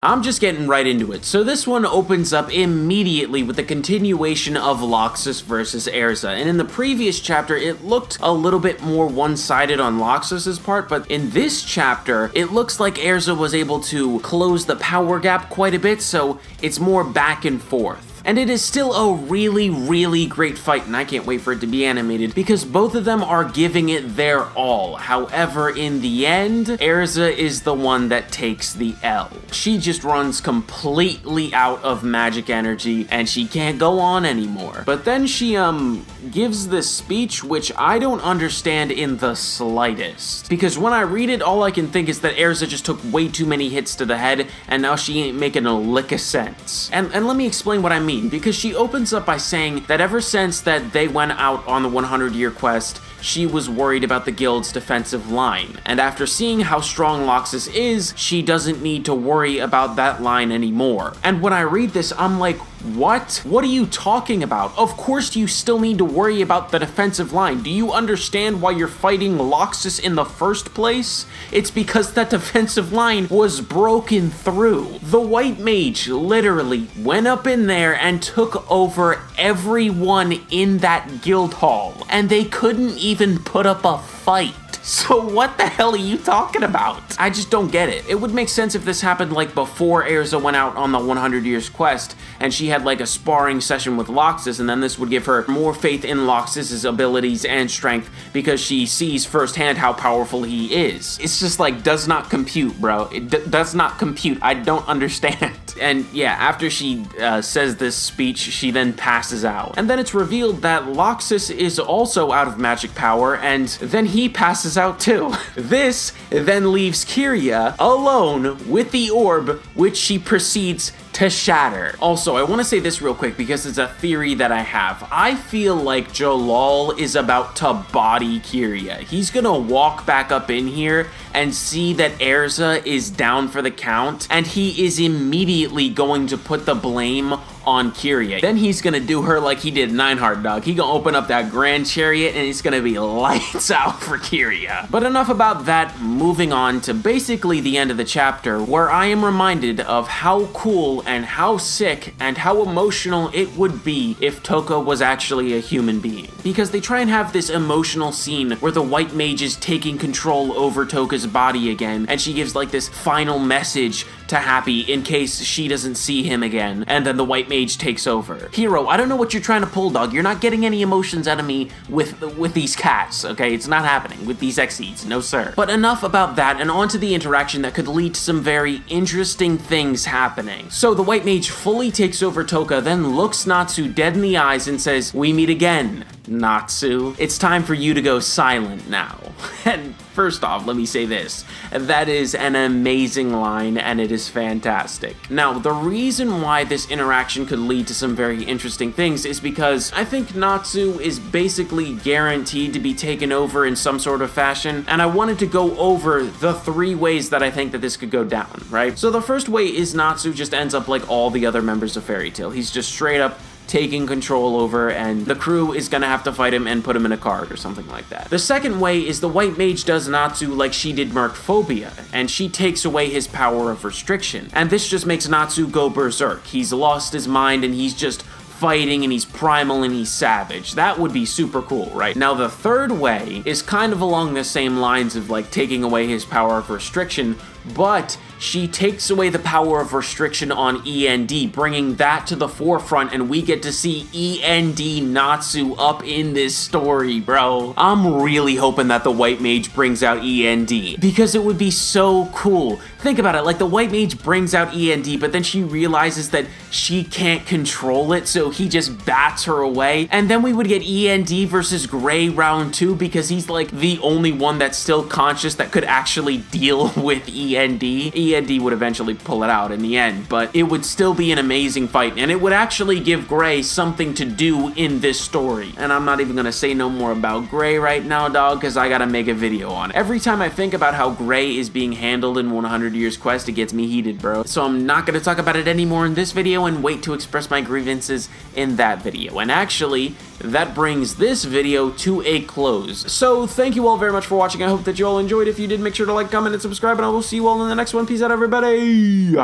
I'm just getting right into it. So this one opens up immediately with the continuation of Loxus versus Erza. And in the previous chapter, it looked a little bit more one-sided on Loxus's part, but in this chapter, it looks like Erza was able to close the power gap quite a bit, so it's more back and forth. And it is still a really, really great fight, and I can't wait for it to be animated, because both of them are giving it their all. However, in the end, Erza is the one that takes the L. She just runs completely out of magic energy, and she can't go on anymore. But then she, gives this speech, which I don't understand in the slightest. Because when I read it, all I can think is that Erza just took way too many hits to the head, and now she ain't making a lick of sense. And let me explain what I mean. Because she opens up by saying that ever since that they went out on the 100-year quest, she was worried about the guild's defensive line. And after seeing how strong Loxus is, she doesn't need to worry about that line anymore. And when I read this, I'm like, what? What are you talking about? Of course you still need to worry about the defensive line. Do you understand why you're fighting Loxus in the first place? It's because that defensive line was broken through. The white mage literally went up in there and took over everyone in that guild hall, and they couldn't even put up a fight. So what the hell are you talking about? I just don't get it. It would make sense if this happened like before Erza went out on the 100 years quest and she had like a sparring session with Loxus, and then this would give her more faith in Loxus's abilities and strength because she sees firsthand how powerful he is. It's just like, does not compute, bro. It does not compute. I don't understand. And yeah, after she says this speech, she then passes out. And then it's revealed that Loxus is also out of magic power, and then he passes out too. This then leaves Kiria alone with the orb, which she proceeds to shatter. Also, I want to say this real quick because it's a theory that I have. I feel like Jalal is about to body Kiria. He's gonna walk back up in here and see that Erza is down for the count, and he is immediately going to put the blame on Kiria. Then he's gonna do her like he did Nineheart, dog. He gonna open up that Grand Chariot and it's gonna be lights out for Kiria. But enough about that, moving on to basically the end of the chapter, where I am reminded of how cool and how sick and how emotional it would be if Toka was actually a human being. Because they try and have this emotional scene where the white mage is taking control over Toka's body again, and she gives like this final message to Happy in case she doesn't see him again, and then the white mage takes over. Hero, I don't know what you're trying to pull, dog. You're not getting any emotions out of me with these cats, okay? It's not happening with these Xyz, no sir. But enough about that, and on to the interaction that could lead to some very interesting things happening. So the white mage fully takes over Toka, then looks Natsu dead in the eyes and says, "We meet again, Natsu. It's time for you to go silent now." And first off, let me say this. That is an amazing line, and it is fantastic. Now, the reason why this interaction could lead to some very interesting things is because I think Natsu is basically guaranteed to be taken over in some sort of fashion, and I wanted to go over the 3 ways that I think that this could go down, right? So the first way is Natsu just ends up like all the other members of Fairy Tail. He's just straight up taking control over, and the crew is gonna have to fight him and put him in a card or something like that. The second way is the white mage does Natsu like she did Mercphobia, and she takes away his power of restriction. And this just makes Natsu go berserk. He's lost his mind and he's just fighting, and he's primal and he's savage. That would be super cool, right? Now the third way is kind of along the same lines of like taking away his power of restriction, but she takes away the power of restriction on E.N.D, bringing that to the forefront, and we get to see E.N.D Natsu up in this story, bro. I'm really hoping that the white mage brings out E.N.D, because it would be so cool. Think about it, like the white mage brings out E.N.D, but then she realizes that she can't control it, so he just bats her away, and then we would get E.N.D versus Gray round 2, because he's like the only one that's still conscious that could actually deal with E.N.D. E.N.D would eventually pull it out in the end, but it would still be an amazing fight, and it would actually give Gray something to do in this story. And I'm not even gonna say no more about Gray right now, dog, because I gotta make a video on it. Every time I think about how Gray is being handled in 100 Years Quest, it gets me heated, bro. So I'm not gonna talk about it anymore in this video and wait to express my grievances in that video. And actually, that brings this video to a close. So thank you all very much for watching. I hope that you all enjoyed. If you did, make sure to like, comment, and subscribe, and I will see you all in the next one. Peace out, everybody.